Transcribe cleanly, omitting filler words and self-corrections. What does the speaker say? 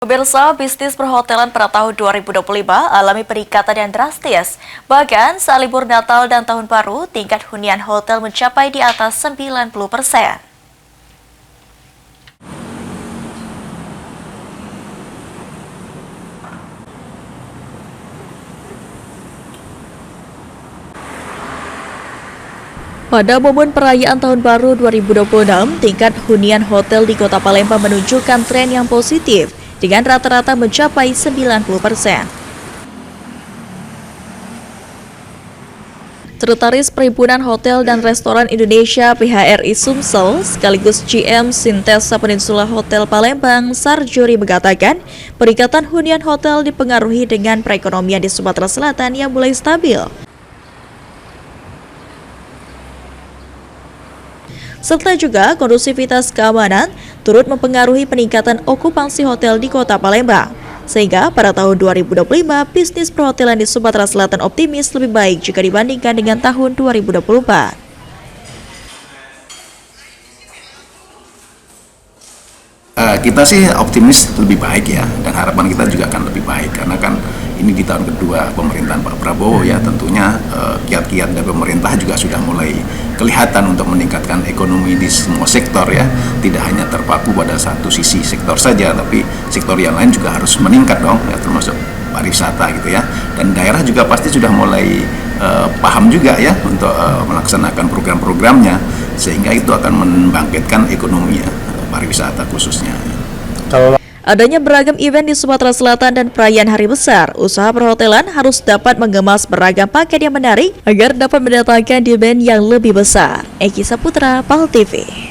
Pemirsa, bisnis perhotelan pada tahun 2025 alami peningkatan yang drastis. Bahkan saat libur Natal dan Tahun Baru, tingkat hunian hotel mencapai di atas 90%. Pada momen perayaan Tahun Baru 2026, tingkat hunian hotel di Kota Palembang menunjukkan tren yang positif dengan rata-rata mencapai 90%. Sekretaris Perhimpunan Hotel dan Restoran Indonesia (PHRI) Sumsel sekaligus GM Sintesa Peninsula Hotel Palembang, Sarjuri mengatakan, peningkatan hunian hotel dipengaruhi dengan perekonomian di Sumatera Selatan yang mulai stabil. Serta juga kondusivitas keamanan turut mempengaruhi peningkatan okupansi hotel di Kota Palembang. Sehingga pada tahun 2025, bisnis perhotelan di Sumatera Selatan optimis lebih baik jika dibandingkan dengan tahun 2024. Kita sih optimis lebih baik ya, dan harapan kita juga akan lebih baik karena kan ini di tahun kedua pemerintahan Pak Prabowo ya, tentunya kiat-kiat dari pemerintah juga sudah mulai kelihatan untuk meningkatkan ekonomi di semua sektor ya, tidak hanya terpaku pada satu sisi sektor saja, tapi sektor yang lain juga harus meningkat dong ya, termasuk pariwisata gitu ya, dan daerah juga pasti sudah mulai paham juga ya untuk melaksanakan program-programnya, sehingga itu akan membangkitkan ekonomi ya, pariwisata khususnya. Adanya beragam event di Sumatera Selatan dan perayaan hari besar, usaha perhotelan harus dapat mengemas beragam paket yang menarik agar dapat mendatangkan demand yang lebih besar. Eki Saputra, PAL TV.